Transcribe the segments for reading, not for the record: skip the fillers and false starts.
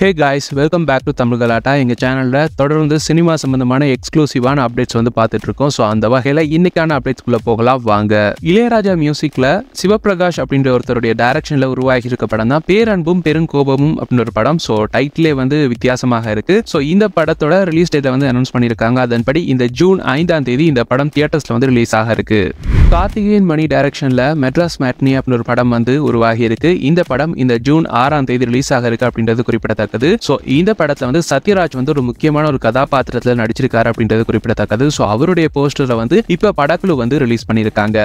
Hey guys, welcome back to Tamil Galata. எங்க சேனல்ல தொடர்ந்து சினிமா சம்பந்தமான எக்ஸ்க்ளூசிவான அப்டேட்ஸ் வந்து பார்த்துட்டு இருக்கோம். ஸோ அந்த வகையில் இன்னைக்கான அப்டேட்ஸ்குள்ள போகலாம் வாங்க. இளையராஜா மியூசிக்ல சிவபிரகாஷ் அப்படின்ற ஒருத்தருடைய டைரக்ஷன்ல உருவாகி இருக்க படம் தான் பேரன்பும் பெருங்கோபமும் அப்படின்னு ஒரு படம். ஸோ டைட்டிலே வந்து வித்தியாசமாக இருக்கு. ஸோ இந்த படத்தோட ரிலீஸ் டேட்டை வந்து அனௌன்ஸ் பண்ணியிருக்காங்க. அதன்படி இந்த ஜூன் 5ஆம் தேதி இந்த படம் தியேட்டர்ஸ்ல வந்து ரிலீஸ் ஆக இருக்கு. கார்த்திகேயன் மணி டைரக்ஷன்ல மெட்ராஸ் மேட்னி அப்படின்னு ஒரு படம் வந்து உருவாகி இருக்கு. இந்த படம் இந்த ஜூன் 6ஆம் தேதி ரிலீஸ் ஆக இருக்கு அப்படின்றது குறிப்பிடத்தக்கது. ஸோ இந்த படத்துல வந்து சத்யராஜ் வந்து ஒரு முக்கியமான ஒரு கதாபாத்திரத்தில் நடிச்சிருக்காரு அப்படின்றது குறிப்பிடத்தக்கது. ஸோ அவருடைய போஸ்டரை வந்து இப்ப படக்குழு வந்து ரிலீஸ் பண்ணியிருக்காங்க.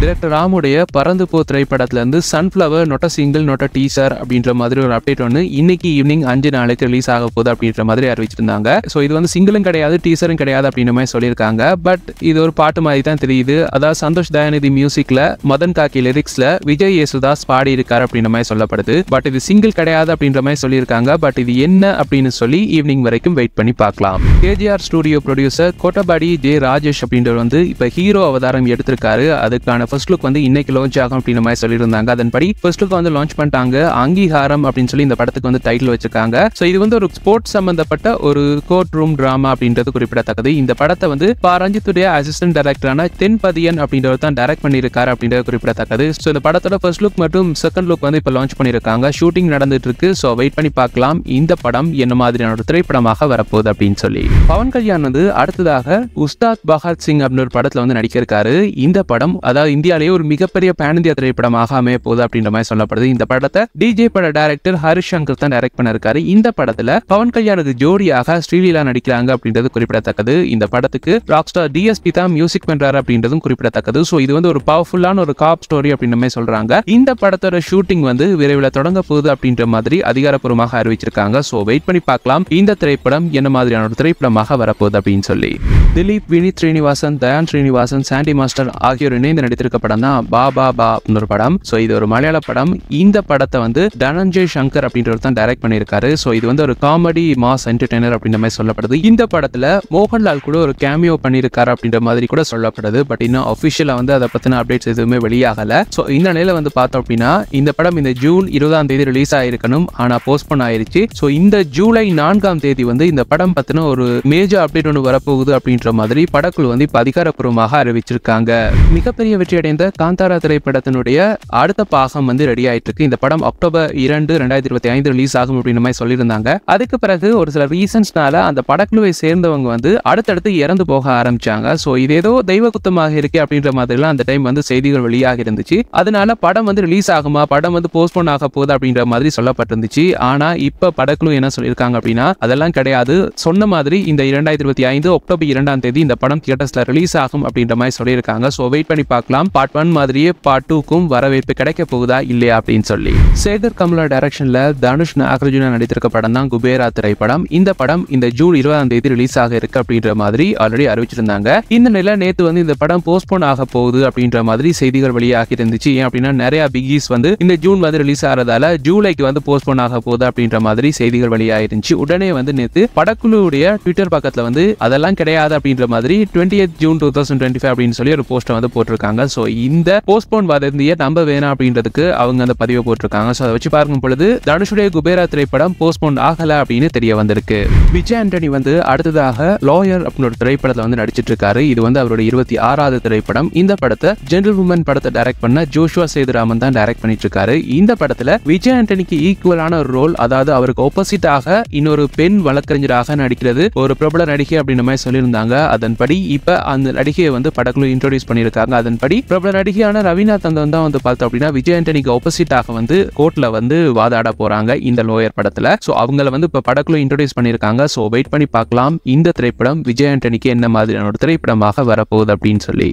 டைரக்டர் ராமுடைய பறந்து போ திரைப்படத்துல இருந்து சன்ஃபிளவர் நோட்ட சிங்கிள் நோட்ட டீசர் அப்படின்ற மாதிரி ஒரு அப்டேட் ஒன்று இன்னைக்கு ஈவினிங் 5 நாளைக்கு ரிலீஸ் ஆக போகுது அப்படின்ற மாதிரி அறிவிச்சிருந்தாங்க. ஸோ இது வந்து சிங்கிளும் கிடையாது டீசரும் கிடையாது அப்படின்ற மாதிரி சொல்லியிருக்காங்க. பட் இது ஒரு பாட்டு மாதிரி தான் தெரியுது. அதாவது சந்தோஷ் தயாநிதி மியூசிக்ல மதன் காக்கி லிரிக்ஸ்ல விஜய் யேசுதாஸ் பாடி இருக்காரு அப்படின்ற மாதிரி சொல்லப்படுது. பட் இது சிங்கிள் கிடையாது அப்படின்ற மாதிரி சொல்லியிருக்காங்க. பட் இது என்ன அப்படின்னு சொல்லி ஈவினிங் வரைக்கும் வெயிட் பண்ணி பார்க்கலாம். KGR studio producer Kottapadi J Rajesh அப்படின்றவர் வந்து இப்ப ஹீரோ அவதாரம் எடுத்திருக்காரு. அதுக்கான ஃபர்ஸ்ட் லுக் வந்து இன்னைக்கு லான்ச் ஆகும் அப்படின்ற மாதிரி சொல்லியிருந்தாங்க. அதன்படி ஃபர்ஸ்ட் லுக் வந்து லான்ச் பண்ணிட்டாங்க. அங்கீகாரம் அப்படின்னு சொல்லி இந்த படத்துக்கு வந்து டைட்டில் வச்சிருக்காங்க. ஸோ இது வந்து ஒரு ஸ்போர்ட்ஸ் சம்பந்தப்பட்ட ஒரு கோர்ட் ரூம் டிராமா அப்படின்றது குறிப்பிடத்தக்கது. இந்த படத்தை வந்து ரஞ்சித்துடைய அசிஸ்டன்ட் டைரக்டரான தென்பதியன் அப்படின்றவர் தான் டைரக்ட் பண்ணியிருக்காரு அப்படின்றது குறிப்பிடத்தக்கது. ஸோ இந்த படத்தோட ஃபர்ஸ்ட் லுக் மற்றும் செகண்ட் லுக் வந்து இப்போ லான்ச் பண்ணியிருக்காங்க. ஷூட்டிங் நடந்துட்டு இருக்கு. ஸோ வெயிட் பண்ணி பார்க்கலாம் இந்த படம் என்ன மாதிரியான ஒரு திரைப்படமாக வரப்போகுது அப்படின்னு சொல்லி. பவன் கல்யாண் வந்து அடுத்ததாக உஸ்தாத் பகத் சிங் அப்படின்னு ஒரு படத்துல வந்து நடிச்சிருக்காரு. இந்த படம் அதாவது இந்தியாவிலேயே ஒரு மிகப்பெரிய பேன் இந்தியா திரைப்படமாக அமைய போகுது அப்படின்ற மாதிரி சொல்லப்படுது. இந்த படத்தை டிஜே பட டைரக்டர் ஹரிஷ் சங்கர் தான் டைரக்ட் பண்ணிருக்காரு. இந்த படத்துல பவன் கல்யாணுக்கு ஜோடியாக ஸ்ரீலீலா நடிக்கிறாங்க அப்படின்றது குறிப்பிடத்தக்கது. இந்த படத்துக்கு ராக் ஸ்டார் டிஎஸ்பி தான் மியூசிக் பண்றாரு அப்படின்றதும் குறிப்பிடத்தக்கது. ஸோ இது வந்து ஒரு பவர்ஃபுல்லான ஒரு காப் ஸ்டோரி அப்படின்ற மாதிரி சொல்றாங்க. இந்த படத்தோட ஷூட்டிங் வந்து விரைவில் தொடங்க போகுது அப்படின்ற மாதிரி அதிகாரப்பூர்வமாக அறிவிச்சிருக்காங்க. ஸோ வெயிட் பண்ணி பார்க்கலாம் இந்த திரைப்படம் என்ன மாதிரியான ஒரு திரைப்படமாக வரப்போகுது அப்படின்னு சொல்லி. திலீப், வினித் ஸ்ரீனிவாசன், தயான் ஸ்ரீனிவாசன், சாண்டி மாஸ்டர் ஆகியோர் இணைந்து நடித்திருக்க படம் தான் பா பா பா அப்படின்னு ஒரு படம். ஸோ இது ஒரு மலையாள படம். இந்த படத்தை வந்து தனஞ்சய் சங்கர் அப்படின்றவர் தான் டைரக்ட் பண்ணியிருக்காரு. ஸோ இது வந்து ஒரு காமெடி மாஸ் என்டர்டைனர் அப்படின்ற மாதிரி சொல்லப்படுது. இந்த படத்துல மோகன்லால் கூட ஒரு கேமியோ பண்ணியிருக்காரு அப்படின்ற மாதிரி கூட சொல்லப்படுது. பட் இன்னும் அஃபிஷியலா வந்து அதை பத்தின அப்டேட்ஸ் எதுவுமே வெளியாகல. ஸோ இந்த நிலையில வந்து பார்த்தோம் அப்படின்னா இந்த படம் இந்த ஜூன் 20ஆம் தேதி ரிலீஸ் ஆயிருக்கணும். ஆனா போஸ்ட்போன் ஆயிருச்சு. ஸோ இந்த ஜூலை 4ஆம் தேதி வந்து இந்த படம் பத்தின ஒரு மேஜர் அப்டேட் ஒன்று வரப்போகுது அப்படின்ற மாதிரி படக்குழு வந்து இப்ப அதிகாரப்பூர்வமாக அறிவிச்சிருக்காங்க. மிகப்பெரிய வெற்றி அடைந்த காந்தாரா திரைப்படத்தினுடைய அடுத்த பாகம் வந்து ரெடி ஆயிட்டு இருக்கு. இந்த படம் அக்டோபர் 2, 2025 ரிலீஸ் ஆகும் அப்படின்ற மாதிரி சொல்லியிருந்தாங்க. அதுக்கு பிறகு ஒரு சில ரீசன்ஸ்னால அந்த படக்குழுவை சேர்ந்தவங்க வந்து அடுத்தடுத்து இறந்து போக ஆரம்பிச்சாங்க. ஸோ இது ஏதோ தெய்வ குத்தமாக இருக்கு அப்படின்ற மாதிரிலாம் அந்த டைம் வந்து செய்திகள் வெளியாக இருந்துச்சு. அதனால படம் வந்து ரிலீஸ் ஆகுமா, படம் வந்து போஸ்ட்போன் ஆக போகுது அப்படின்ற மாதிரி சொல்லப்பட்டிருந்துச்சு. ஆனா இப்ப படக்குழு என்ன சொல்லியிருக்காங்க அப்படின்னா அதெல்லாம் கிடையாது. சொன்ன மாதிரி இந்த 2025 அக்டோபர் 2ஆம் தேதி இந்த படம் தியேட்டர்ஸ்ல ரிலீஸ் ஆகும் அப்படின்ற மாதிரி சொல்லியிருக்காங்க. ஸோ வெயிட் பண்ணி பார்க்கலாம் பார்ட் 1 மாதிரியே பார்ட் 2க்கும் வரவேற்பு கிடைக்க போகுதா இல்லையா அப்படின்னு சொல்லி. சேகர் கமலா டைரக்ஷன்ல தனுஷ் நாகார்ஜுனா நடித்திருக்க படம் தான் குபேரா திரைப்படம். இந்த படம் இந்த ஜூன் 20ஆம் தேதி ரிலீஸ் ஆக இருக்கு அப்படின்ற மாதிரி ஆல்ரெடி அறிவிச்சிருந்தாங்க. இந்த நிலை நேத்து வந்து இந்த படம் போஸ்ட்போன் ஆக போகுது அப்படின்ற மாதிரி செய்திகள் வெளியாகி இருந்துச்சு. ஏன் அப்படின்னா நிறைய பிகிஸ் வந்து இந்த ஜூன் வந்து ரிலீஸ் ஆகிறதால ஜூலைக்கு வந்து போஸ்ட்போன் ஆக போகுது அப்படின்ற மாதிரி செய்திகள் வெளியாயிருந்துச்சு. உடனே வந்து நேத்து படக்குழுவுடைய ட்விட்டர் பக்கத்துல வந்து அதெல்லாம் கிடையாது அப்படின்ற மாதிரி 28 ஜூன் 2025 அப்படின்னு சொல்லி ஒரு போஸ்டர் வந்து போட்டிருக்காங்க. ஸோ இந்த போஸ்ட்போன் வதந்தியை நம்ப வேணாம் அப்படின்றதுக்கு அவங்க அந்த பதிவை போட்டிருக்காங்க. ஸோ அதை வச்சு பார்க்கும் பொழுது தனுஷுடைய குபேரா திரைப்படம் போஸ்ட்போன் ஆகல அப்படின்னு தெரிய வந்திருக்கு. விஜய் ஆண்டனி வந்து அடுத்ததாக லாயர் அப்படின்னு ஒரு திரைப்படத்துல வந்து நடிச்சிட்டு இருக்காரு. இது வந்து அவருடைய 26வது திரைப்படம். இந்த படத்தை ஜென்ரல் உமன் படத்தை டைரக்ட் பண்ண ஜோஷுவா சேதுராமன் தான் டைரக்ட் பண்ணிட்டு இருக்காரு. இந்த படத்துல விஜய் ஆண்டனிக்கு ஈக்குவலான ஒரு ரோல், அதாவது அவருக்கு ஆப்போசிட்டாக இன்னொரு பெண் வழக்கறிஞராக நடிக்கிறது ஒரு பிரபல நடிகை அப்படின்ற மாதிரி சொல்லியிருந்தாங்க. அதன்படி இப்ப அந்த நடிகையை வந்து படக்குழு இன்ட்ரோடியூஸ் பண்ணியிருக்காங்க. அதன்படி பிரபல நடிகையான ரவீனா தந்தன் தான் வந்து பார்த்தோம் அப்படின்னா விஜய் ஆண்டனிக்கு ஆப்போசிட்டாக வந்து கோர்ட்ல வந்து வாதாட போறாங்க இந்த லோயர் படத்துல. சோ அவங்கள வந்து இப்ப படக்குழு இன்ட்ரோடியூஸ் பண்ணியிருக்காங்க. சோ வெயிட் பண்ணி பார்க்கலாம் இந்த திரைப்படம் விஜய் ஆண்டனிக்கு என்ன மாதிரியான ஒரு திரைப்படமாக வரப்போகுது அப்படின்னு சொல்லி.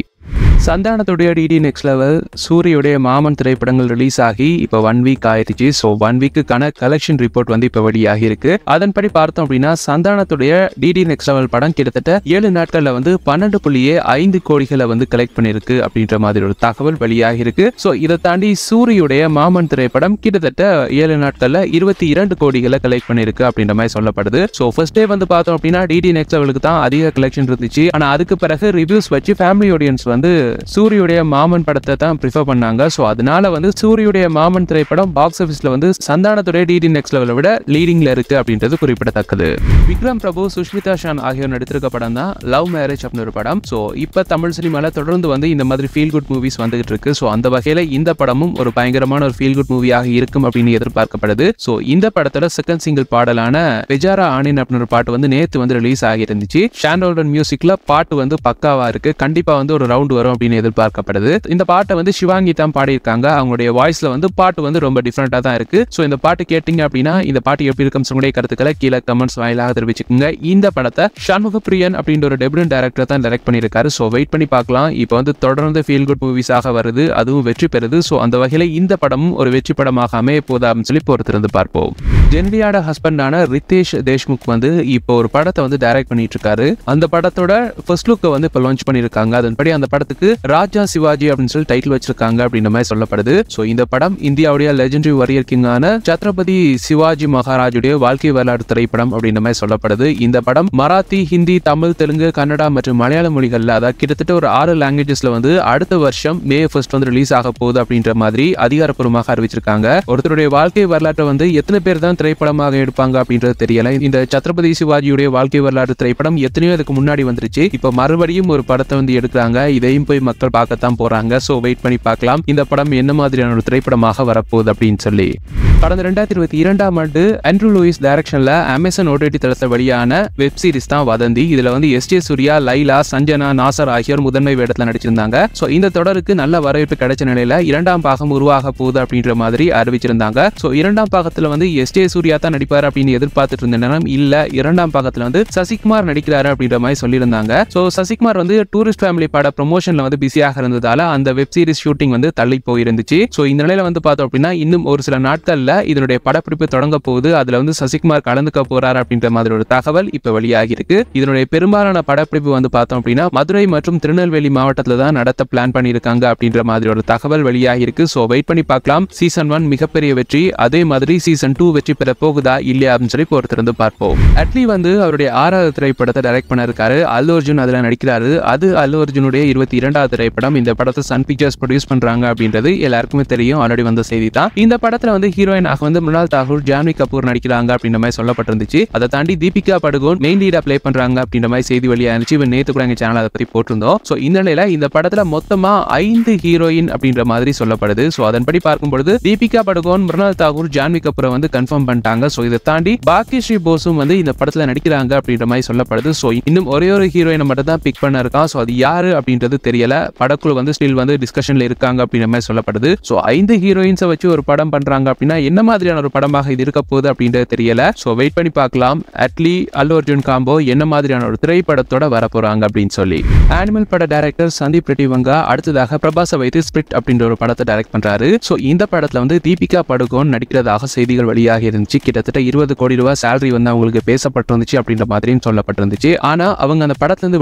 சந்தானத்துடைய டிடி நெக்ஸ்ட் லெவல், சூரியுடைய மாமன் திரைப்படங்கள் ரிலீஸ் ஆகி இப்போ 1 வீக் ஆயிடுச்சு. ஸோ 1 வீக்குக்கான கலெக்ஷன் ரிப்போர்ட் வந்து இப்போ வெளியாகி இருக்கு. அதன்படி பார்த்தோம் அப்படின்னா சந்தானத்துடைய டிடி நெக்ஸ்ட் லெவல் படம் கிட்டத்தட்ட 7 நாட்கள்ல வந்து 12.5 கோடிகளை வந்து கலெக்ட் பண்ணிருக்கு அப்படின்ற மாதிரி ஒரு தகவல் வெளியாகி இருக்கு. ஸோ இதை தாண்டி சூரியுடைய மாமன் திரைப்படம் கிட்டத்தட்ட 7 நாட்கள்ல 22 கோடிகளை கலெக்ட் பண்ணிருக்கு அப்படின்ற மாதிரி சொல்லப்படுது. ஸோ ஃபர்ஸ்ட் டே வந்து பார்த்தோம் அப்படின்னா டிடி நெக்ஸ்ட் லெவலுக்கு தான் அதிக கலெக்ஷன் இருந்துச்சு. ஆனா அதுக்கு பிறகு ரிவ்யூஸ் வச்சு ஃபேமிலி ஆடியன்ஸ் வந்து சூரியுடைய மாமன் படத்தை தான் ப்ரிஃபர் பண்ணாங்க. ஸோ அதனால வந்து சூரியுடைய மாமன் திரைப்படம் பாக்ஸ் ஆஃபீஸ்ல வந்து சந்தானத்துடைய டிடி நெக்ஸ்ட் லெவலை விட லீடிங்ல இருக்கு அப்படின்றது குறிப்பிடத்தக்கது. விக்ரம் பிரபு, சுஷ்மிதா ஷான் ஆகியோர் நடித்திருக்க படம் தான் லவ் மேரேஜ் அப்படின்னு ஒரு படம். ஸோ இப்போ தமிழ் சினிமால தொடர்ந்து வந்து இந்த மாதிரி ஃபீல் குட் மூவிஸ் வந்துகிட்டு இருக்கு. ஸோ அந்த வகையில இந்த படமும் ஒரு பயங்கரமான ஒரு ஃபீல் குட் மூவியாக இருக்கும் அப்படின்னு எதிர்பார்க்கப்படுது. ஸோ இந்த படத்தோட செகண்ட் சிங்கிள் பாடலான பெஜாரா ஆனின் அப்படின்னு ஒரு பாட்டு வந்து நேத்து வந்து ரிலீஸ் ஆகி இருந்துச்சு. ஷாண்டோல்டன் மியூசிக்ல பாட்டு வந்து பக்காவா இருக்கு. கண்டிப்பா வந்து ஒரு ரவுண்ட் வரும் அப்படின்னு எதிர்பார்க்கப்படுது. இந்த பாட்டை வந்து சிவாங்கி தான் பாடியிருக்காங்க. அவங்களுடைய வாய்ஸ்ல வந்து பாட்டு வந்து ரொம்ப டிஃபரெண்டா தான் இருக்கு. ஸோ இந்த பாட்டு கேட்டீங்க அப்படின்னா இந்த பாட்டு எப்படி இருக்கும் உங்களுடைய கருத்துக்களை கீழே கமெண்ட்ஸ் வாயிலாக தெரிவிச்சுக்கோங்க. இந்த படத்தை சண்முக பிரியன் அப்படின்ற ஒரு டெபியூட் டைரக்டர் தான் டைரக்ட் பண்ணியிருக்காரு. ஸோ வெயிட் பண்ணி பார்க்கலாம். இப்போ வந்து தொடர்ந்து ஃபீல் குட் மூவிஸாக வருது, அதுவும் வெற்றி பெறுது. ஸோ அந்த வகையில் இந்த படமும் ஒரு வெற்றி படமாக அமைய போதா அப்படின்னு சொல்லி பொறுத்திருந்து பார்ப்போம். ஜென்ரியோட ஹஸ்பண்டான ரித்தேஷ் தேஷ்முக் வந்து இப்போ ஒரு படத்தை வந்து டைரக்ட் பண்ணிட்டு இருக்காரு. அந்த படத்தோட ஃபர்ஸ்ட் லுக்கை வந்து இப்போ லான்ச் பண்ணியிருக்காங்க. அதன்படி அந்த படத்துக்கு ராஜா சிவாஜி அப்படின்னு சொல்லி டைட்டில் வச்சிருக்காங்க அப்படின்ற மாதிரி சொல்லப்படுது. ஸோ இந்த படம் இந்தியாவுடைய லெஜெண்டரி வாரியர் கிங்கான சத்ரபதி சிவாஜி மகாராஜுடைய வாழ்க்கை வரலாறு திரைப்படம் அப்படின்ற மாதிரி சொல்லப்படுது. இந்த படம் மராத்தி, ஹிந்தி, தமிழ், தெலுங்கு, கன்னடா மற்றும் மலையாள மொழிகள்ல அதாவது கிட்டத்தட்ட ஒரு 6 லாங்குவேஜஸ்ல வந்து அடுத்த வருஷம் மே 1 வந்து ரிலீஸ் ஆக போகுது அப்படின்ற மாதிரி அதிகாரப்பூர்வமாக அறிவிச்சிருக்காங்க. ஒருத்தருடைய வாழ்க்கை வரலாற்றை வந்து எத்தனை பேர் தான் திரைப்படமாக எடுப்பாங்க அப்படின்றது தெரியல. இந்த சத்ரபதி சிவாஜியுடைய வாழ்க்கை வரலாறு திரைப்படம் எத்தனையோ அதுக்கு முன்னாடி வந்துருச்சு. இப்ப மறுபடியும் ஒரு படத்தை வந்து எடுக்கிறாங்க. இதையும் போய் மக்கள் பார்க்கத்தான் போறாங்க. சோ வெயிட் பண்ணி பார்க்கலாம் இந்த படம் என்ன மாதிரியான ஒரு திரைப்படமாக வரப்போகுது அப்படின்னு சொல்லி. கடந்த 2022ஆம் ஆண்டு ஆண்ட்ரூ லூயிஸ் டைரக்ஷன்ல அமேசான் ஓடிடி தளத்தில் வெளியான வெப் சீரிஸ் தான் வதந்தி. இதுல வந்து எஸ்.ஜே. சூர்யா, லைலா, சஞ்சனா, நாசர் ஆகியோர் முதன்மை வேடத்தில் நடிச்சிருந்தாங்க. சோ இந்த தொடருக்கு நல்ல வரவேற்பு கிடைச்ச நிலையில 2ஆம் பாகம் உருவாக போகுது அப்படின்ற மாதிரி அறிவிச்சிருந்தாங்க. சோ 2ஆம் பாகத்துல வந்து எஸ்.ஜே. சூர்யா தான் நடிப்பாரு அப்படின்னு எதிர்பார்த்துட்டு இருந்த நேரம் இல்ல, 2ஆம் பாகத்துல வந்து சசிகுமார் நடிக்கிறாரு அப்படின்ற மாதிரி சொல்லியிருந்தாங்க. சோ சசிகுமார் வந்து டூரிஸ்ட் ஃபேமிலி பட ப்ரமோஷன்ல வந்து பிஸியாக இருந்ததால அந்த வெப் சீரிஸ் ஷூட்டிங் வந்து தள்ளி போயிருந்துச்சு. சோ இந்த நிலையில வந்து பார்த்தோம் அப்படின்னா இன்னும் ஒரு சில நாட்கள்ல இதனுடைய படப்பிடிப்பு தொடங்க போகுது. அதுல வந்து சசிகுமார் கலந்துக்க போறாரு அப்படின்ற மாதிரி ஒரு தகவல் இப்ப வெளியாகி இருக்கு. இதனுடைய பெரும்பாலான படப்பிடிப்பு வந்து பார்த்தோம் அப்படின்னா மதுரை மற்றும் திருநெல்வேலி மாவட்டத்துல தான் நடத்த பிளான் பண்ணியிருக்காங்க அப்படின்ற மாதிரி ஒரு தகவல் வெளியாகி இருக்கு. சோ வெயிட் பண்ணி பார்க்கலாம். சீசன் 1 மிகப்பெரிய வெற்றி, அதே மாதிரி சீசன் 2 வெற்றி பெற போகுதா இல்லையா அப்படின்னு சொல்லி பொறுத்திருந்து பார்ப்போம். அட்லி வந்து அவருடைய 6வது திரைப்படத்தை டைரக்ட் பண்ணிருக்காரு. அல்லு அர்ஜுன் அதுல நடிக்கிறாரு. அது அல்லு அர்ஜுனுடைய 22வது திரைப்படம். இந்த படத்தை சன் பிக்சர்ஸ் ப்ரொடியூஸ் பண்றாங்க அப்படின்றது எல்லாருக்குமே தெரியும், ஆல்ரெடி வந்த செய்தி தான். இந்த படத்துல வந்து ஹீரோயினாக வந்து மிருனால் தாகூர், ஜான்வி கபூர் நடிக்கிறாங்க அப்படின்ற மாதிரி சொல்லப்பட்டிருந்துச்சு. அதை தாண்டி தீபிகா படுகோன் மெயின் லீடா ப்ளே பண்றாங்க அப்படின்ற மாதிரி செய்தி வெளியாயிருச்சு. இவன் நேத்து கூட எங்க சேனல் அதை பத்தி போட்டிருந்தோம். சோ இந்த நிலையில இந்த படத்துல மொத்தமா 5 ஹீரோயின் அப்படின்ற மாதிரி சொல்லப்படுது. சோ அதன்படி பார்க்கும்போது தீபிகா படுகோன், மிருனால் தாகூர், ஜான்வி கபூரை வந்து கன்ஃபார்ம் பண்ணிட்டாங்க. சோ இதை தாண்டி பாக்கியஸ்ரீ போஸும் வந்து இந்த படத்துல நடிக்கிறாங்க அப்படின்ற மாதிரி சொல்லப்படுது. சோ இன்னும் ஒரே ஒரு ஹீரோயினை மட்டும் தான் பிக் பண்ண இருக்கான். சோ அது யாரு அப்படின்றது தெரியல. படக்குழு வந்து ஸ்டில் வந்து டிஸ்கஷன்ல இருக்காங்க அப்படின்ற மாதிரி சொல்லப்படுது. சோ 5 ஹீரோயின்ஸை வச்சு ஒரு படம் பண்றாங்க அப்படின்னா என்ன மாதிரியான ஒரு படமாக இது இருக்க போகுது அப்படின்றது தெரியல. சோ வெயிட் பண்ணி பார்க்கலாம். அட்லி அல்லு அர்ஜுன் காம்போ என்ன மாதிரியான ஒரு திரைப்படத்தோட வர போறாங்க அப்படின்னு சொல்லி. அனிமல் பட டைரக்டர் சந்தீப் ரெட்டி வங்கா அடுத்ததாக பிரபாஸை வைத்து ஸ்பிரிட் அப்படின்ற ஒரு படத்தை டைரக்ட் பண்றாரு. சோ இந்த படத்துல வந்து தீபிகா படுகோன் நடிக்கிறதாக செய்திகள் வெளியாகி இருந்துச்சு. கிட்டத்தட்ட 20 கோடி ரூபாய் சேலரி வந்து அவங்களுக்கு பேசப்பட்டிருந்துச்சு அப்படின்ற மாதிரியும் சொல்லப்பட்டிருந்துச்சு. ஆனா அவங்க அந்த படத்துல இருந்து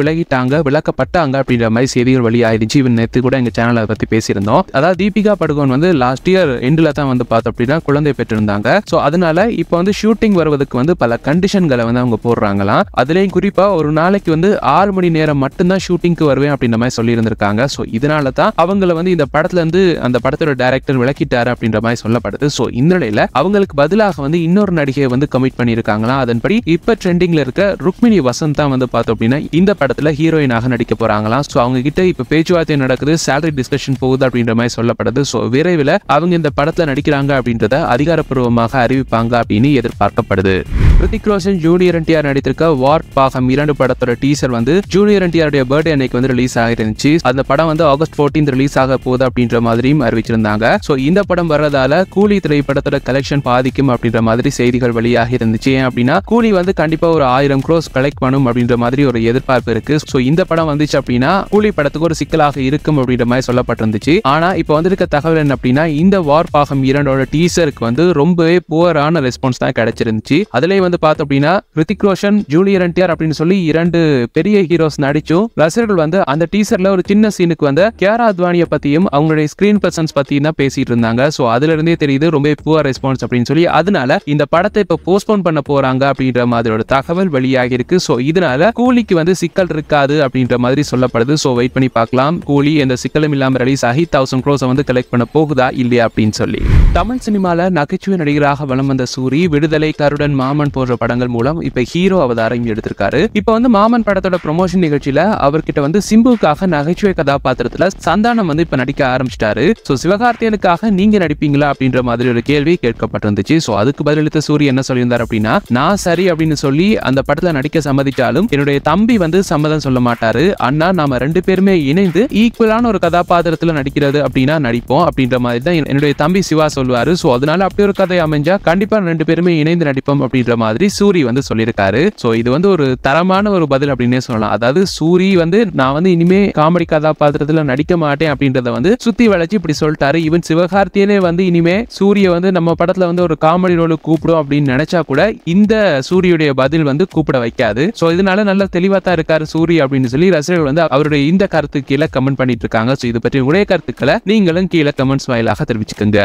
விலக்கப்பட்டாங்க அப்படின்ற மாதிரி செய்திகள் வெளியாயிருச்சு. இவன் நேத்து கூட எங்க சேனலை பத்தி பேசியிருந்தோம். அதாவது தீபிகா படுகோன் வந்து லாஸ்ட் இயர் எண்ட்ல தான் வந்து பார்த்தோம் அப்படின்னா குழந்தை பெற்றிருந்தாங்க. சோ அதனால இப்போ வந்து ஷூட்டிங் வருவதற்கு வந்து பல கண்டிஷன்களை வந்து அவங்க போடுறாங்களாம். அதுலயும் குறிப்பா ஒரு நாளைக்கு வந்து 6 மணி நேரம் மட்டும்தான் ஷூட்டிங்க்கு வருவேன் அப்படின்ற மாதிரி சொல்லி இருந்திருக்காங்க. சோ இதனால தான் அவங்களை வந்து இந்த படத்துல இருந்து அந்த படத்தோட டைரக்டர் விலக்கிட்டாரு அப்படின்ற மாதிரி சொல்லப்படுது. சோ இந்த நிலையில அவங்களுக்கு பதிலாக வந்து இன்னொரு நடிகையை வந்து கமிட் பண்ணியிருக்காங்களாம். அதன்படி இப்ப ட்ரெண்டிங்ல இருக்க ருக்மிணி வசந்த் தான் வந்து பார்த்தோம் அப்படின்னா இந்த படத்துல ஹீரோயினாக நடிக்க போறாங்களாம். சோ அவங்க கிட்ட இப்ப பேச்சுவார்த்தை நடக்குது, சேலரி டிஸ்கஷன் போகுது அப்படின்ற மாதிரி சொல்லப்படுது. சோ விரைவில் அவங்க இந்த படத்துல நடிக்கிறாங்க அப்படின்றத அதிகாரப்பூர்வமாக அறிவிப்பாங்க அப்படின்னு எதிர்பார்க்கப்படுது. ரித்திக் ரோஷன், ஜூனியர் என்டிஆர் நடித்திருக்க வார் பாகம் 2 படத்தோட டீசர் வந்து ஜூனியர் என்டிஆருடைய பர்த்டே அன்னைக்கு வந்து ரிலீஸ் ஆகிருந்துச்சு. அந்த படம் வந்து ஆகஸ்ட் 14 ரிலீஸ் ஆக போகுது அப்படின்ற மாதிரியும் அறிவிச்சிருந்தாங்க. சோ இந்த படம் வர்றதால கூலி திரைப்படத்தோட கலெக்ஷன் பாதிக்கும் அப்படின்ற மாதிரி செய்திகள் வெளியாகி இருந்துச்சு. ஏன் அப்படின்னா கூலி வந்து கண்டிப்பா ஒரு 1000 crores கலெக்ட் பண்ணும் அப்படின்ற மாதிரி ஒரு எதிர்பார்ப்பு இருக்கு. சோ இந்த படம் வந்துச்சு அப்படின்னா கூலி படத்துக்கு ஒரு சிக்கலாக இருக்கும் அப்படின்ற மாதிரி சொல்லப்பட்டிருந்துச்சு. ஆனா இப்ப வந்திருக்க தகவல் என்ன அப்படின்னா இந்த வார் பாகம் 2 டீசர் ட்ரெய்லருக்கு வந்து ரொம்பவே புவரான ரெஸ்பான்ஸ் தான் கிடைச்சிருந்துச்சு. அதுலயும் வந்து பார்த்தோம் அப்படின்னா ரித்திக் ரோஷன், ஜூனியர் என்டிஆர் அப்படின்னு சொல்லி 2 பெரிய ஹீரோஸ் நடிச்சும் ரசிகர்கள் வந்து அந்த டீசர்ல ஒரு சின்ன சீனுக்கு வந்து கியாரா அத்வானியை பத்தியும் அவங்களுடைய ஸ்கிரீன் பிரசன்ஸ் பத்தியும் தான் பேசிட்டு இருந்தாங்க. சோ அதுல இருந்தே தெரியுது ரொம்ப புவர் ரெஸ்பான்ஸ் அப்படின்னு சொல்லி. அதனால இந்த படத்தை இப்ப போஸ்ட்போன் பண்ண போறாங்க அப்படின்ற மாதிரி ஒரு தகவல் வெளியாகி இருக்கு. சோ இதனால கூலிக்கு வந்து சிக்கல் இருக்காது அப்படின்ற மாதிரி சொல்லப்படுது. சோ வெயிட் பண்ணி பார்க்கலாம் கூலி எந்த சிக்கலும் இல்லாம ரிலீஸ் ஆகி 1000 crores வந்து கலெக்ட் பண்ண போகுதா இல்லையா அப்படின்னு சொல்லி. தமிழ் சினிமால நகைச்சுவை நடிகராக வலம் வந்த சூரி விடுதலை, கருடன், மாமன் போன்ற படங்கள் மூலம் இப்ப ஹீரோ அவதாரம் எடுத்திருக்காரு. இப்ப வந்து மாமன் படத்தோட ப்ரமோஷன் நிகழ்ச்சியில அவர்கிட்ட வந்து சிம்புக்காக நகைச்சுவை கதாபாத்திரத்துல சந்தானம் வந்து இப்ப நடிக்க ஆரம்பிச்சிட்டாரு. சோ சிவகார்த்தியனுக்காக நீங்க நடிப்பீங்களா அப்படின்ற மாதிரி ஒரு கேள்வி கேட்கப்பட்டிருந்துச்சு. சோ அதுக்கு பதிலளித்த சூரி என்ன சொல்லியிருந்தார் அப்படின்னா, நான் சரி அப்படின்னு சொல்லி அந்த படத்துல நடிக்க சம்மதிச்சாலும் என்னுடைய தம்பி வந்து சம்மதம் சொல்ல மாட்டாரு. அண்ணா நாம 2 பேருமே இணைந்து ஈக்குவலான ஒரு கதாபாத்திரத்துல நடிக்கிறது அப்படின்னா நடிப்போம் அப்படின்ற மாதிரி தான் என்னுடைய தம்பி சிவா சொல்லுவாரு. சோ அதனால அப்படி ஒரு கதை அமைஞ்சா கண்டிப்பா 2 பேருமே இணைந்து நடிப்போம் அப்படின்ற மாதிரி சூரி வந்து சொல்லியிருக்காரு. சோ இது வந்து ஒரு தரமான ஒரு பதில் அப்படின்னே சொல்லலாம். அதாவது சூரி வந்து நான் வந்து இனிமே காமெடி கதாபாத்திரத்துல நடிக்க மாட்டேன் அப்படின்றத வந்து சுத்தி வளைச்சு இப்படி சொல்லிட்டாரு. ஈவன் சிவகார்த்தியனே வந்து இனிமே சூரிய வந்து நம்ம படத்துல வந்து ஒரு காமெடி ரோலுக்கு கூப்பிடும் அப்படின்னு நினைச்சா கூட இந்த சூரியுடைய பதில் வந்து கூப்பிட வைக்காது. சோ இதனால நல்ல தெளிவா தான் இருக்காரு சூரி அப்படின்னு சொல்லி ரசிகர்கள் வந்து அவருடைய இந்த கருத்து கீழே கமெண்ட் பண்ணிட்டு இருக்காங்க. சோ இது பற்றி உடைய கருத்துக்களை நீங்களும் கீழே கமெண்ட்ஸ் வாயிலாக தெரிவிச்சுக்கோங்க.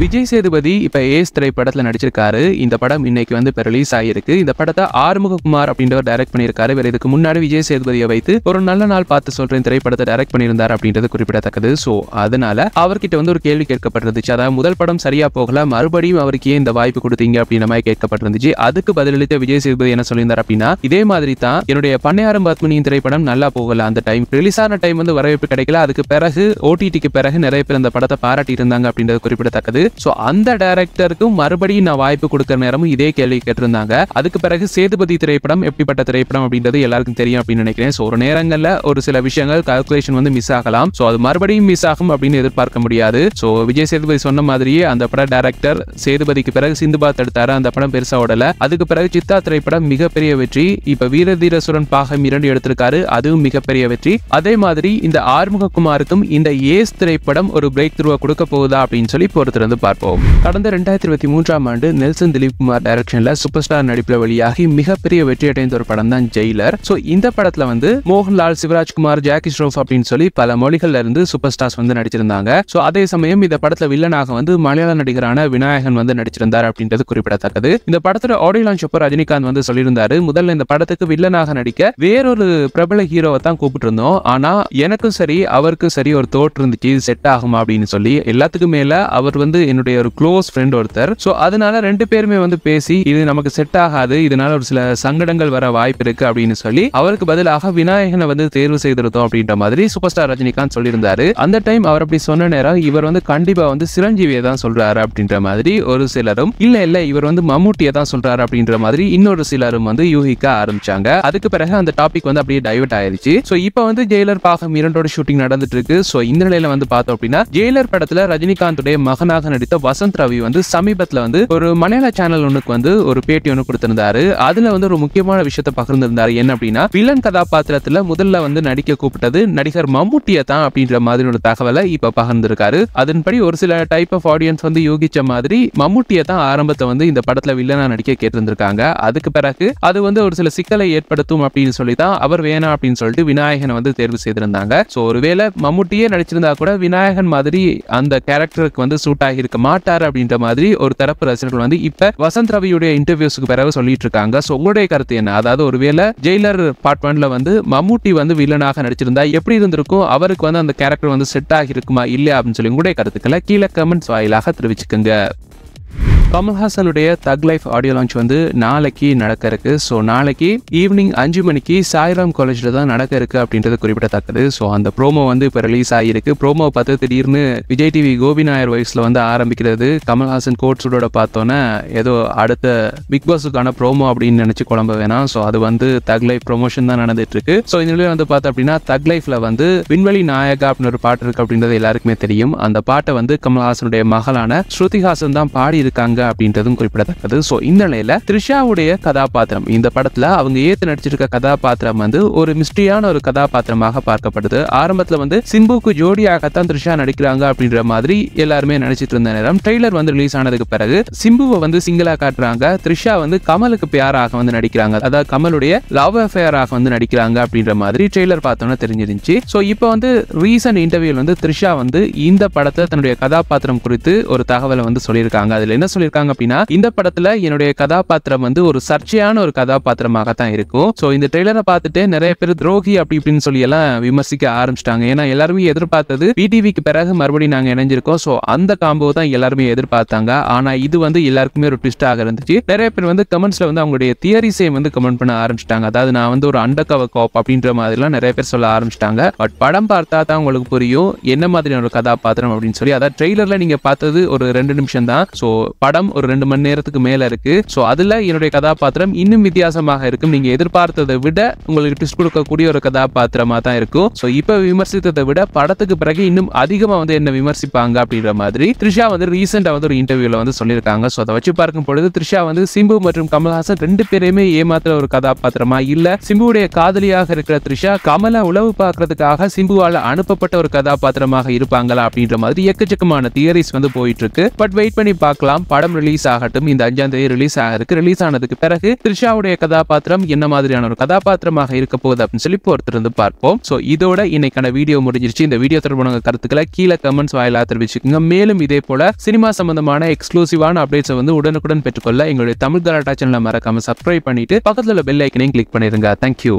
விஜய் சேதுபதி இப்ப ஏஸ் திரைப்படத்துல நடிச்சிருக்காரு. இந்த படம் இன்னைக்கு வந்து இப்ப ரிலீஸ் ஆகிருக்கு. இந்த படத்தை ஆறுமுககுமார் அப்படின்றவர் டைரக்ட் பண்ணியிருக்காரு. வேற இதுக்கு முன்னாடி விஜய் சேதுபதியை வைத்து ஒரு நல்ல நாள் பார்த்து சொல்றேன் திரைப்படத்தை டைரக்ட் பண்ணியிருந்தார் அப்படின்றது குறிப்பிடத்தக்கது. சோ அதனால அவர்கிட்ட வந்து ஒரு கேள்வி கேட்கப்பட்டிருந்துச்சு. அதாவது முதல் படம் சரியா போகல, மறுபடியும் அவருக்கு ஏன் இந்த வாய்ப்பு கொடுத்தீங்க அப்படின்ற மாதிரி கேட்கப்பட்டிருந்துச்சு. அதுக்கு பதிலளித்த விஜய் சேதுபதி என்ன சொல்லியிருந்தார் அப்படின்னா, இதே மாதிரி தான் என்னுடைய பண்ணையாரம் பத்மினியின் திரைப்படம் நல்லா போகல, அந்த டைம் ரிலீஸ் ஆன டைம் வந்து வரவேற்பு கிடைக்கல, அதுக்கு பிறகு ஓடிடிக்கு பிறகு நிறைய பேர் அந்த படத்தை பாராட்டி இருந்தாங்க அப்படின்றது குறிப்பிடத்தக்கது. சோ அந்த டைரக்டருக்கும் மறுபடியும் நான் வாய்ப்பு கொடுக்கிற நேரமும் இதே கேள்வி கேட்டிருந்தாங்க. அதுக்கு பிறகு சேதுபதி திரைப்படம் எப்படிப்பட்ட திரைப்படம் அப்படின்றது எல்லாருக்கும் தெரியும் அப்படின்னு நினைக்கிறேன். சோ ஒரு நேரங்கள்ல ஒரு சில விஷயங்கள் கால்குலேஷன் வந்து மிஸ் ஆகலாம். சோ அது மறுபடியும் மிஸ் ஆகும் அப்படின்னு எதிர்பார்க்க முடியாது. சோ விஜய் சேதுபதி சொன்ன மாதிரியே அந்த பட டைரக்டர் சேதுபதிக்கு பிறகு சிந்துபாத் எடுத்தாரு. அந்த படம் பெருசா ஓடல. அதுக்கு பிறகு சித்தா திரைப்படம் மிகப்பெரிய வெற்றி. இப்ப வீரதீரசுரன் பாகம் 2 எடுத்திருக்காரு, அதுவும் மிகப்பெரிய வெற்றி. அதே மாதிரி இந்த ஆறுமுககுமாருக்கும் இந்த ஏஸ் திரைப்படம் ஒரு பிரேக் த்ரூவா கொடுக்க போகுதா அப்படின்னு சொல்லி பொறுத்திருந்து பார்ப்போம். கடந்த 2023ஆம் ஆண்டு நெல்சன் திலீப் குமார் டைரக்ஷன்ல சூப்பர் ஸ்டார் நடிப்புல வெளியாகி மிகப்பெரிய வெற்றி அடைந்த ஒரு படம் தான் ஜெயிலர். சோ இந்த படத்துல வந்து மோகன்லால், சிவராஜ்குமார், ஜாக்கி ஷ்ரோஃப் அப்படின்னு சொல்லி பல மொழிகள்ல இருந்து சூப்பர் ஸ்டார்ஸ் வந்து நடிச்சிருந்தாங்க. சோ அதே சமயம் இந்த படத்துல வில்லனாக வந்து மலையாள நடிகரான விநாயகன் வந்து நடிச்சிருந்தார் அப்படின்றது குறிப்பிடத்தக்கது. இந்த படத்தோட ஆடியோ லான்ச் அப்போ ரஜினிகாந்த் வந்து சொல்லியிருந்தாரு, முதல்ல இந்த படத்துக்கு வில்லனாக நடிக்க வேறொரு பிரபல ஹீரோவை தான் கூப்பிட்டு இருந்தோம். ஆனா எனக்கும் சரி அவருக்கும் சரி ஒரு தோற்று இருந்துச்சு, செட் ஆகுமா அப்படின்னு சொல்லி. எல்லாத்துக்கும் மேல அவர் வந்து என்னுடைய ஒரு க்ளோஸ் ஃப்ரெண்ட் ஒருத்தர். சோ அதனால 2 பேருமே வந்து பேசி இது நமக்கு செட் ஆகாது, இதனால ஒரு சில சங்கடங்கள் வர வாய்ப்பு இருக்கு அப்படின்னு சொல்லி அவருக்கு பதிலாக விநாயகனை வந்து தேர்வு செய்திருந்தோம் அப்படின்ற மாதிரி சூப்பர் ஸ்டார் ரஜினிகாந்த் சொல்லியிருந்தாரு. அந்த டைம் அவர் அப்படி சொன்ன நேரம் இவர் வந்து கண்டிப்பா வந்து சிரஞ்சீவியை தான் சொல்றாரு அப்படின்ற மாதிரி ஒரு சிலரும், இல்ல இவர் வந்து மம்முட்டியை தான் சொல்றாரு அப்படின்ற மாதிரி இன்னொரு சிலரும் வந்து யூகிக்க ஆரம்பிச்சாங்க. அதுக்கு பிறகு அந்த டாபிக் வந்து அப்படியே டைவர்ட் ஆயிருச்சு. சோ இப்போ வந்து ஜெயிலர் பாகம் 2 ஷூட்டிங் நடந்துட்டு இருக்கு. சோ இந்த நிலையில வந்து பார்த்தோம் அப்படின்னா ஜெயிலர் படத்துல ரஜினிகாந்துடைய மகனாக நடித்த வசந்த் ரவி வந்து சமீபத்துல வந்து ஒரு மலையாள சேனல் ஒண்ணுக்கு வந்து ஒரு பேட்டி ஒன்று கொடுத்திருந்தாரு. அதுல வந்து ஒரு முக்கியமான விஷயத்தை பகிர்ந்திருந்தாரு. என்ன அப்படின்னா, வில்லன் கதாபாத்திரத்துல முதல்ல வந்து நடிக்க கூப்பிட்டது நடிகர் மம்முட்டியை தான் அப்படின்ற மாதிரி ஒரு தகவலை இப்ப பகிர்ந்திருக்காரு. அதன்படி ஒரு சில டைப் ஆஃப் ஆடியன்ஸ் வந்து யோகிச்ச மாதிரி மம்முட்டியை தான் ஆரம்பத்தை வந்து இந்த படத்துல வில்லனா நடிக்க கேட்டிருந்திருக்காங்க. அதுக்கு பிறகு அது வந்து ஒரு சில சிக்கலை ஏற்படுத்தும் அப்படின்னு சொல்லி தான் அவர் வேணாம் அப்படின்னு சொல்லிட்டு விநாயகனை வந்து தேர்வு செய்திருந்தாங்க. சோ ஒருவேளை மம்முட்டியே நடிச்சிருந்தா கூட விநாயகன் மாதிரி அந்த கேரக்டருக்கு வந்து சூட் ஆகி இருக்க மாட்டார் அப்படின்ற மாதிரி ஒரு தரப்பு ரசிகர்கள் வந்து இப்ப வசந்த் ரவியுடைய இன்டர்வியூஸ்க்கு பிறகு சொல்லிட்டு இருக்காங்க. சோ உங்களுடைய கருத்து என்ன? அதாவது ஒருவேளை ஜெயிலர் பார்ட் 1ல வந்து மம்முட்டி வந்து வில்லனாக நடிச்சிருந்தா எப்படி இருந்திருக்கும், அவருக்கு வந்து அந்த கேரக்டர் வந்து செட் ஆகி இருக்குமா இல்லையா அப்படின்னு சொல்லி உங்களுடைய கருத்துக்களை கீழே கமெண்ட்ஸ் வாயிலாக தெரிவிச்சுக்கோங்க. கமல்ஹாசனுடைய தக் லைஃப் ஆடியோ லான்ச் வந்து நாளைக்கு நடக்க இருக்கு. ஸோ நாளைக்கு ஈவினிங் 5 மணிக்கு சாய்ராம் காலேஜில் தான் நடக்க இருக்கு அப்படின்றது குறிப்பிடத்தக்கது. ஸோ அந்த ப்ரோமோ வந்து இப்போ ரிலீஸ் ஆகிருக்கு. ப்ரோமோ பார்த்து திடீர்னு விஜய் டிவி கோபி நாயர் வாய்ஸில் வந்து ஆரம்பிக்கிறது. கமல்ஹாசன் கோட் சூடோட பார்த்தோன்னே ஏதோ அடுத்த பிக் பாஸுக்கான ப்ரோமோ அப்படின்னு நினச்சி குழம்ப வேணாம். ஸோ அது வந்து தக் லைஃப் ப்ரொமோஷன் தான் நடந்துட்டு இருக்கு. ஸோ இந்த நிலையில் வந்து பார்த்தோம் அப்படின்னா தக் லைஃப்ல வந்து விண்வெளி நாயகா அப்படின்னு ஒரு பாட்டு இருக்கு அப்படின்றது எல்லாருக்குமே தெரியும். அந்த பாட்டை வந்து கமல்ஹாசனுடைய மகளான ஸ்ருதிஹாசன் தான் பாடி இருக்காங்க அப்படின்றதும் குறிப்பிடத்தக்கது. ஸோ இந்த நிலையில த்ரிஷாவுடைய கதாபாத்திரம் இந்த படத்துல அவங்க ஏத்து நடிச்சிருக்க கதாபாத்திரம் வந்து ஒரு மிஸ்ட்ரியான ஒரு கதாபாத்திரமாக பார்க்கப்படுது. ஆரம்பத்துல வந்து சிம்புக்கு ஜோடியாகத்தான் த்ரிஷா நடிக்கிறாங்க அப்படின்ற மாதிரி எல்லாருமே நினைச்சிட்டு இருந்த நேரம் ட்ரெய்லர் வந்து ரிலீஸ் ஆனதுக்கு பிறகு சிம்புவை வந்து சிங்கிளா காட்டுறாங்க, த்ரிஷா வந்து கமலுக்கு பியாராக வந்து நடிக்கிறாங்க, அதாவது கமலுடைய லவ் அஃபேராக வந்து நடிக்கிறாங்க அப்படின்ற மாதிரி ட்ரெய்லர் பார்த்தோம்னா தெரிஞ்சிருந்துச்சு. ஸோ இப்போ வந்து ரீசன்ட் இன்டர்வியூல வந்து த்ரிஷா வந்து இந்த படத்தை தன்னுடைய கதாபாத்திரம் குறித்து ஒரு தகவலை வந்து சொல்லியிருக்காங்க. அதுல என்ன சொல்லியிருக்காங்க அப்படின்னா, இந்த படத்துல என்னுடைய கதாபாத்திரம் வந்து ஒரு சர்ச்சையான ஒரு கதாபாத்திரமாக தான் இருக்கும். ஸோ இந்த ட்ரெய்லரை பார்த்துட்டு நிறைய பேர் துரோகி அப்படி இப்படின்னு சொல்லி எல்லாம் விமர்சிக்க ஆரம்பிச்சிட்டாங்க. ஏன்னா எல்லாருமே எதிர்பார்த்தது பிடிவிக்கு பிறகு மறுபடியும் நாங்க இணைஞ்சிருக்கோம், ஸோ அந்த காம்போ தான் எல்லாருமே எதிர்பார்த்தாங்க. ஆனா இது வந்து எல்லாருக்குமே ஒரு ட்விஸ்டாக இருந்துச்சு. நிறைய பேர் வந்து கமெண்ட்ஸ்ல வந்து அவங்களுடைய தியரிஸை வந்து கமெண்ட் பண்ண ஆரம்பிச்சிட்டாங்க. அதாவது நான் வந்து ஒரு அண்டர் கவர் காப் அப்படின்ற மாதிரிலாம் நிறைய பேர் சொல்ல ஆரம்பிச்சிட்டாங்க. பட் படம் பார்த்தா தான் உங்களுக்கு புரியும் என்ன மாதிரியான ஒரு கதாபாத்திரம் அப்படின்னு சொல்லி. அதாவது ட்ரெய்லர்ல நீங்க பார்த்தது ஒரு 2 நிமிஷம் தான். ஸோ படம் ஒரு 2 மணி நேரத்துக்கு மேல இருக்கு. ஸோ அதுல என்னுடைய கதாபாத்திரம் இன்னும் வித்தியாசமாக இருக்கும். நீங்க எதிர்பார்த்ததை விட உங்களுக்கு ட்விஸ்ட் கொடுக்கக்கூடிய ஒரு கதாபாத்திரமா தான் இருக்கும். ஸோ இப்ப விமர்சித்ததை விட படத்துக்கு பிறகு இன்னும் அதிகமா வந்து என்ன விமர்சிப்பாங்க அப்படின்ற மாதிரி த்ரிஷா வந்து ரீசெண்டா வந்து ஒரு இன்டர்வியூல வந்து சொல்லியிருக்காங்க. ஸோ அதை வச்சு பார்க்கும் பொழுது த்ரிஷா வந்து சிம்பு மற்றும் கமல்ஹாசன் 2 பேரையுமே ஏமாத்துற ஒரு கதாபாத்திரமா இல்ல சிம்புடைய காதலியாக இருக்கிற த்ரிஷா கமலை உளவு பார்க்கறதுக்காக சிம்புவால அனுப்பப்பட்ட ஒரு கதாபாத்திரமாக இருப்பாங்களா அப்படின்ற மாதிரி எக்கச்சக்கமான தியரிஸ் வந்து போயிட்டு இருக்கு. பட் வெயிட் பண்ணி பார்க்கலாம். படம் ரிலீஸ் ஆகட்டும். இந்த 5ஆம் தேதி ரிலீஸ் ஆகிருக்கு. ரிலீஸ் ஆனதுக்கு பிறகு த்ரிஷாவுடைய கதாபாத்திரம் என்ன மாதிரியான ஒரு கதாபாத்திரமாக இருக்க போகுது அப்படின்னு சொல்லி பொறுத்திருந்து பார்ப்போம். ஸோ இதோட இன்னைக்கான வீடியோ முடிஞ்சிருச்சு. இந்த வீடியோ தொடர்பான கருத்துக்களை கீழே கமெண்ட்ஸ் வாயிலாக தெரிவிச்சுக்கோங்க. மேலும் இதே போல சினிமா சம்பந்தமான எக்ஸ்க்ளூசிவான அப்டேட்ஸை வந்து உடனுக்குடன் பெற்றுக்கொள்ள எங்களுடைய தமிழ் கலாட்டா சேனலை மறக்காம சப்ஸ்கிரைப் பண்ணிட்டு பக்கத்துல பெல் ஐக்கனையும் கிளிக் பண்ணிருங்க. தேங்க்யூ.